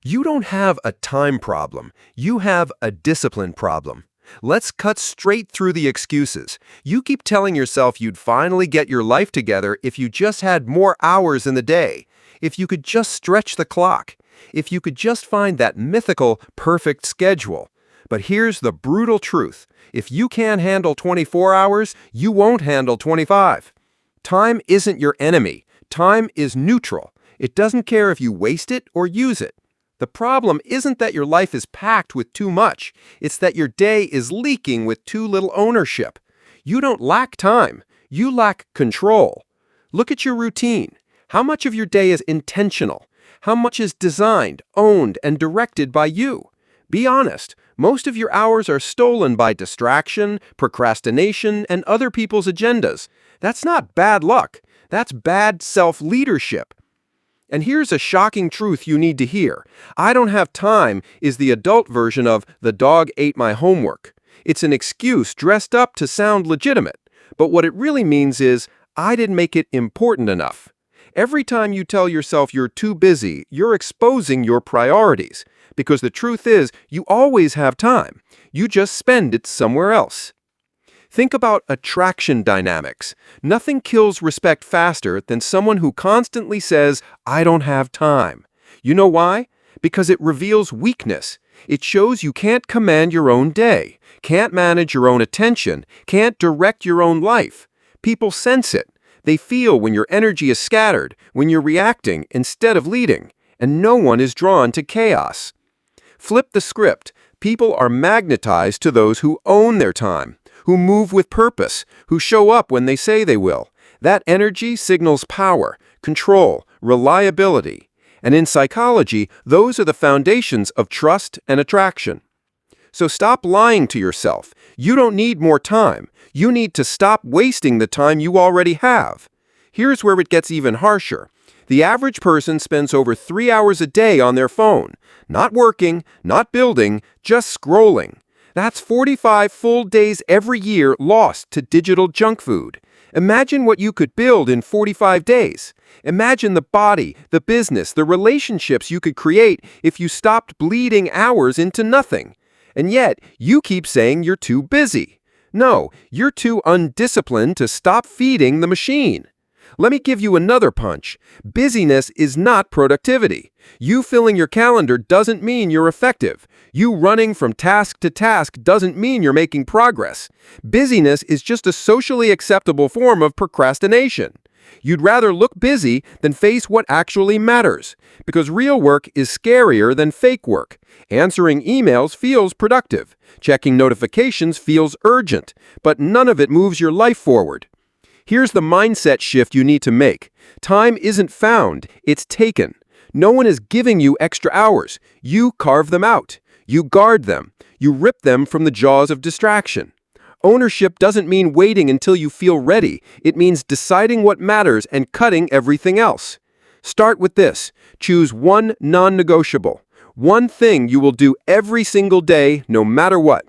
You don't have a time problem. You have a discipline problem. Let's cut straight through the excuses. You keep telling yourself you'd finally get your life together if you just had more hours in the day, if you could just stretch the clock, if you could just find that mythical perfect schedule. But here's the brutal truth. If you can't handle 24 hours, you won't handle 25. Time isn't your enemy. Time is neutral. It doesn't care if you waste it or use it. The problem isn't that your life is packed with too much. It's that your day is leaking with too little ownership. You don't lack time. You lack control. Look at your routine. How much of your day is intentional? How much is designed, owned, and directed by you? Be honest. Most of your hours are stolen by distraction, procrastination, and other people's agendas. That's not bad luck. That's bad self-leadership. And here's a shocking truth you need to hear. I don't have time is the adult version of the dog ate my homework. It's an excuse dressed up to sound legitimate. But what it really means is, I didn't make it important enough. Every time you tell yourself you're too busy, you're exposing your priorities. Because the truth is, you always have time. You just spend it somewhere else. Think about attraction dynamics. Nothing kills respect faster than someone who constantly says, I don't have time. You know why? Because it reveals weakness. It shows you can't command your own day, can't manage your own attention, can't direct your own life. People sense it. They feel when your energy is scattered, when you're reacting instead of leading, and no one is drawn to chaos. Flip the script. People are magnetized to those who own their time, who move with purpose, who show up when they say they will. That energy signals power, control, reliability. And in psychology, those are the foundations of trust and attraction. So stop lying to yourself. You don't need more time. You need to stop wasting the time you already have. Here's where it gets even harsher. The average person spends over 3 hours a day on their phone. Not working, not building, just scrolling. That's 45 full days every year lost to digital junk food. Imagine what you could build in 45 days. Imagine the body, the business, the relationships you could create if you stopped bleeding hours into nothing. And yet, you keep saying you're too busy. No, you're too undisciplined to stop feeding the machine. Let me give you another punch. Busyness is not productivity. You filling your calendar doesn't mean you're effective. You running from task to task doesn't mean you're making progress. Busyness is just a socially acceptable form of procrastination. You'd rather look busy than face what actually matters, because real work is scarier than fake work. Answering emails feels productive. Checking notifications feels urgent, but none of it moves your life forward. Here's the mindset shift you need to make. Time isn't found, it's taken. No one is giving you extra hours. You carve them out. You guard them. You rip them from the jaws of distraction. Ownership doesn't mean waiting until you feel ready. It means deciding what matters and cutting everything else. Start with this. Choose one non-negotiable. One thing you will do every single day, no matter what.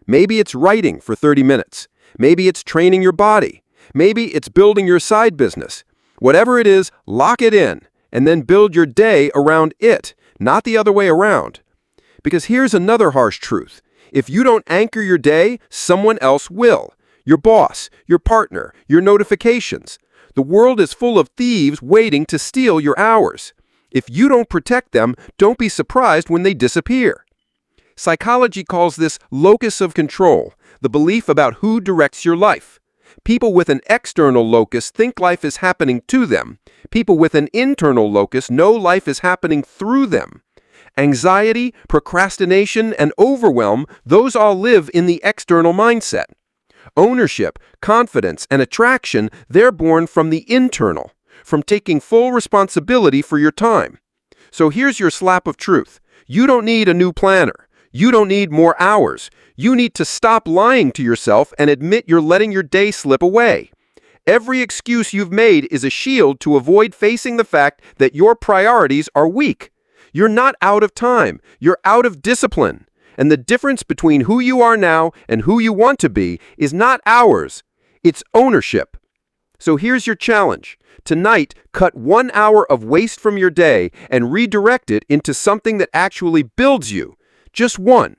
Maybe it's writing for 30 minutes. Maybe it's training your body. Maybe it's building your side business. Whatever it is, lock it in, and then build your day around it, not the other way around. Because here's another harsh truth. If you don't anchor your day, someone else will. Your boss, your partner, your notifications. The world is full of thieves waiting to steal your hours. If you don't protect them, don't be surprised when they disappear. Psychology calls this locus of control, the belief about who directs your life. People with an external locus think life is happening to them. People with an internal locus know life is happening through them. Anxiety, procrastination, and overwhelm, those all live in the external mindset. Ownership, confidence, and attraction, they're born from the internal, from taking full responsibility for your time. So here's your slap of truth. You don't need a new planner. You don't need more hours. You need to stop lying to yourself and admit you're letting your day slip away. Every excuse you've made is a shield to avoid facing the fact that your priorities are weak. You're not out of time. You're out of discipline. And the difference between who you are now and who you want to be is not hours. It's ownership. So here's your challenge. Tonight, cut 1 hour of waste from your day and redirect it into something that actually builds you. Just one.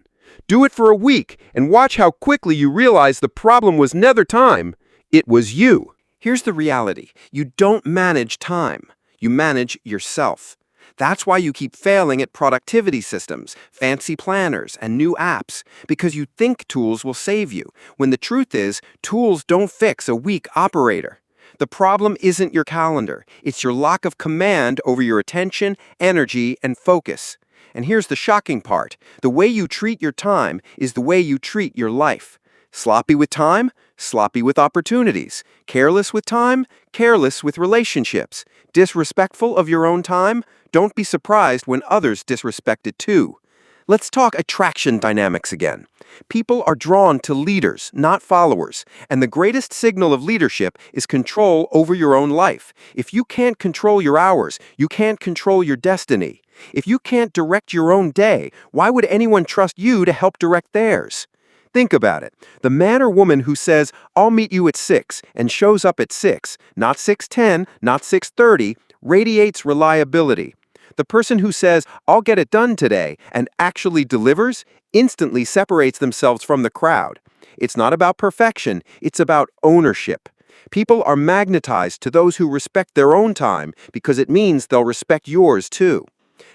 Do it for a week and watch how quickly you realize the problem was never time. It was you. Here's the reality. You don't manage time. You manage yourself. That's why you keep failing at productivity systems, fancy planners, and new apps, because you think tools will save you, when the truth is, tools don't fix a weak operator. The problem isn't your calendar. It's your lack of command over your attention, energy, and focus. And here's the shocking part. The way you treat your time is the way you treat your life. Sloppy with time, sloppy with opportunities. Careless with time, careless with relationships. Disrespectful of your own time, don't be surprised when others disrespect it too. Let's talk attraction dynamics again. People are drawn to leaders, not followers, and the greatest signal of leadership is control over your own life. If you can't control your hours, you can't control your destiny. If you can't direct your own day, why would anyone trust you to help direct theirs? Think about it. The man or woman who says, "I'll meet you at 6," and shows up at 6, not 6:10, not 6:30, radiates reliability. The person who says, "I'll get it done today," and actually delivers, instantly separates themselves from the crowd. It's not about perfection, it's about ownership. People are magnetized to those who respect their own time because it means they'll respect yours too.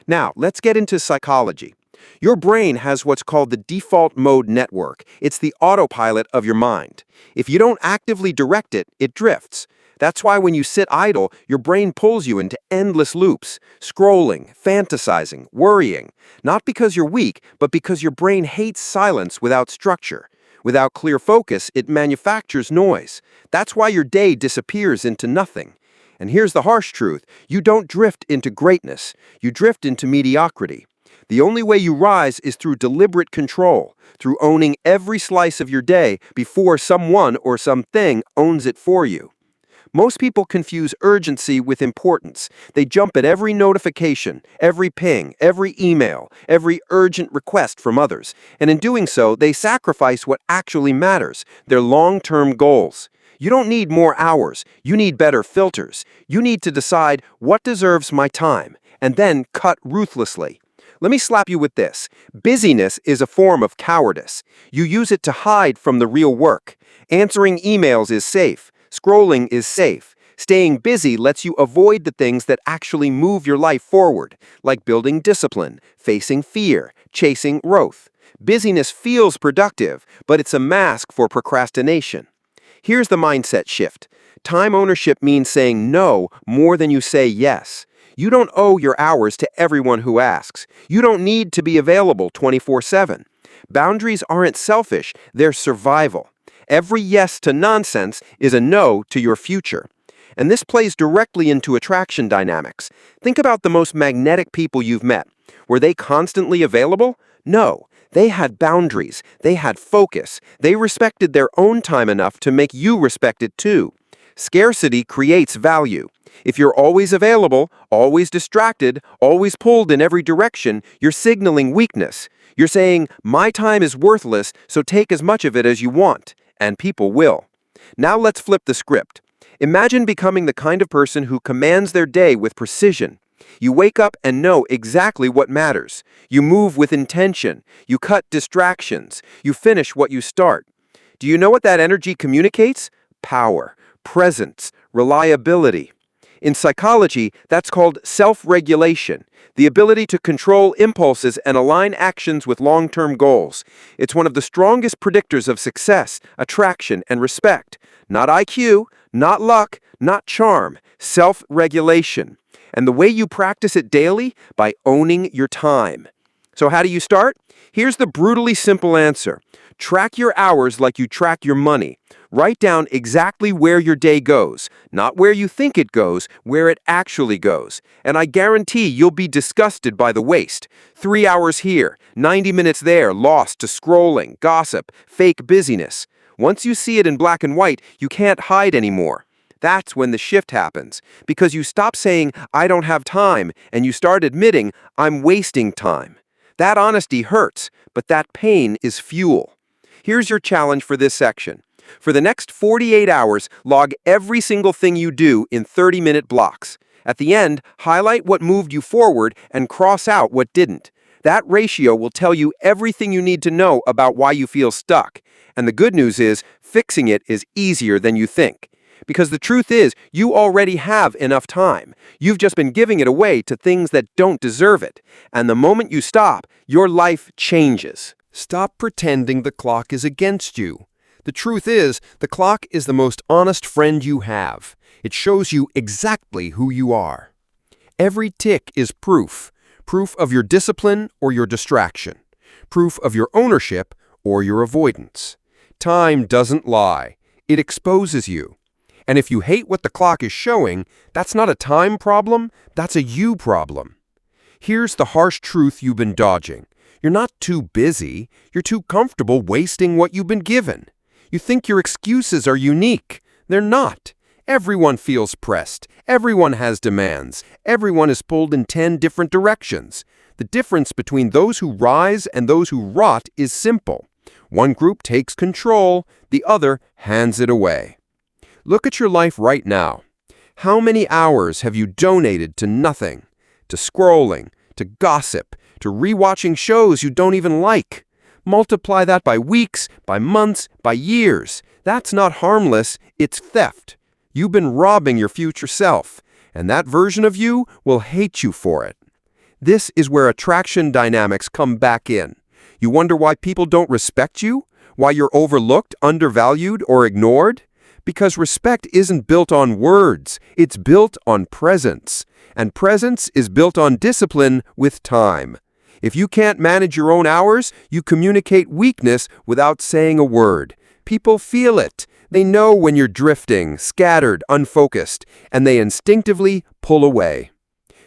Now, let's get into psychology. Your brain has what's called the default mode network. It's the autopilot of your mind. If you don't actively direct it, it drifts. That's why when you sit idle, your brain pulls you into endless loops, scrolling, fantasizing, worrying. Not because you're weak, but because your brain hates silence without structure. Without clear focus, it manufactures noise. That's why your day disappears into nothing. And here's the harsh truth. You don't drift into greatness. You drift into mediocrity. The only way you rise is through deliberate control, through owning every slice of your day before someone or something owns it for you. Most people confuse urgency with importance. They jump at every notification, every ping, every email, every urgent request from others. And in doing so, they sacrifice what actually matters, their long-term goals. You don't need more hours. You need better filters. You need to decide what deserves my time, and then cut ruthlessly. Let me slap you with this. Busyness is a form of cowardice. You use it to hide from the real work. Answering emails is safe. Scrolling is safe. Staying busy lets you avoid the things that actually move your life forward, like building discipline, facing fear, chasing growth. Busyness feels productive, but it's a mask for procrastination. Here's the mindset shift. Time ownership means saying no more than you say yes. You don't owe your hours to everyone who asks. You don't need to be available 24/7. Boundaries aren't selfish, they're survival. Every yes to nonsense is a no to your future. And this plays directly into attraction dynamics. Think about the most magnetic people you've met. Were they constantly available? No. They had boundaries. They had focus. They respected their own time enough to make you respect it too. Scarcity creates value. If you're always available, always distracted, always pulled in every direction, you're signaling weakness. You're saying, "My time is worthless, so take as much of it as you want." And people will. Now let's flip the script. Imagine becoming the kind of person who commands their day with precision. You wake up and know exactly what matters. You move with intention. You cut distractions. You finish what you start. Do you know what that energy communicates? Power, presence, reliability. In psychology, that's called self-regulation, the ability to control impulses and align actions with long-term goals. It's one of the strongest predictors of success, attraction, and respect. Not IQ, not luck, not charm, self-regulation. And the way you practice it daily? By owning your time. So how do you start? Here's the brutally simple answer. Track your hours like you track your money. Write down exactly where your day goes, not where you think it goes, where it actually goes. And I guarantee you'll be disgusted by the waste. 3 hours here, 90 minutes there, lost to scrolling, gossip, fake busyness. Once you see it in black and white, you can't hide anymore. That's when the shift happens, because you stop saying, "I don't have time," and you start admitting, "I'm wasting time." That honesty hurts, but that pain is fuel. Here's your challenge for this section. For the next 48 hours, log every single thing you do in 30-minute blocks. At the end, highlight what moved you forward and cross out what didn't. That ratio will tell you everything you need to know about why you feel stuck. And the good news is, fixing it is easier than you think. Because the truth is, you already have enough time. You've just been giving it away to things that don't deserve it. And the moment you stop, your life changes. Stop pretending the clock is against you. The truth is, the clock is the most honest friend you have. It shows you exactly who you are. Every tick is proof. Proof of your discipline or your distraction. Proof of your ownership or your avoidance. Time doesn't lie. It exposes you. And if you hate what the clock is showing, that's not a time problem, that's a you problem. Here's the harsh truth you've been dodging. You're not too busy. You're too comfortable wasting what you've been given. You think your excuses are unique. They're not. Everyone feels pressed. Everyone has demands. Everyone is pulled in 10 different directions. The difference between those who rise and those who rot is simple. One group takes control, the other hands it away. Look at your life right now. How many hours have you donated to nothing? To scrolling, to gossip, to rewatching shows you don't even like? Multiply that by weeks, by months, by years. That's not harmless, it's theft. You've been robbing your future self, and that version of you will hate you for it. This is where attraction dynamics come back in. You wonder why people don't respect you? Why you're overlooked, undervalued, or ignored? Because respect isn't built on words, it's built on presence. And presence is built on discipline with time. If you can't manage your own hours, you communicate weakness without saying a word. People feel it. They know when you're drifting, scattered, unfocused, and they instinctively pull away.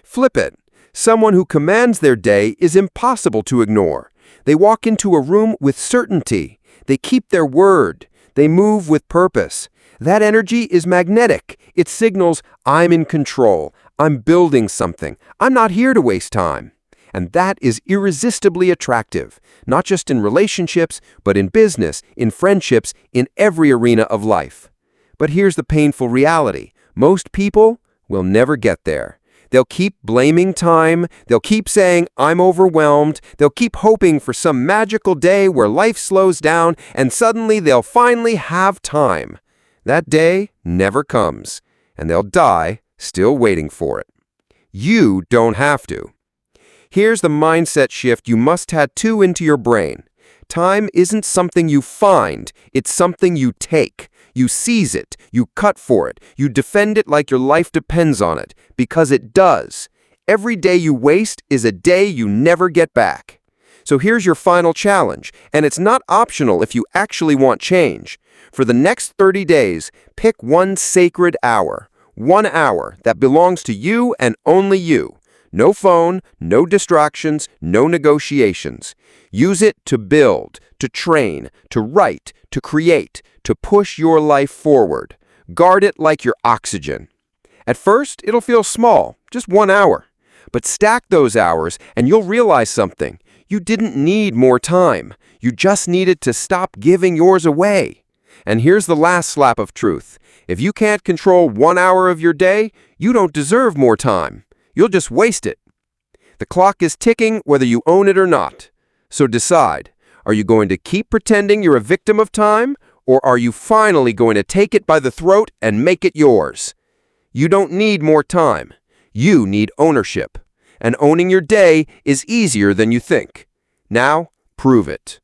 Flip it. Someone who commands their day is impossible to ignore. They walk into a room with certainty. They keep their word. They move with purpose. That energy is magnetic. It signals, I'm in control. I'm building something. I'm not here to waste time. And that is irresistibly attractive, not just in relationships, but in business, in friendships, in every arena of life. But here's the painful reality. Most people will never get there. They'll keep blaming time. They'll keep saying, I'm overwhelmed. They'll keep hoping for some magical day where life slows down and suddenly they'll finally have time. That day never comes, and they'll die still waiting for it. You don't have to. Here's the mindset shift you must tattoo into your brain. Time isn't something you find, it's something you take. You seize it, you cut for it, you defend it like your life depends on it, because it does. Every day you waste is a day you never get back. So here's your final challenge, and it's not optional if you actually want change. For the next 30 days, pick one sacred hour. 1 hour that belongs to you and only you. No phone, no distractions, no negotiations. Use it to build, to train, to write, to create, to push your life forward. Guard it like your oxygen. At first, it'll feel small, just 1 hour. But stack those hours and you'll realize something. You didn't need more time. You just needed to stop giving yours away. And here's the last slap of truth. If you can't control 1 hour of your day, you don't deserve more time. You'll just waste it. The clock is ticking whether you own it or not. So decide, are you going to keep pretending you're a victim of time, or are you finally going to take it by the throat and make it yours? You don't need more time. You need ownership. And owning your day is easier than you think. Now, prove it.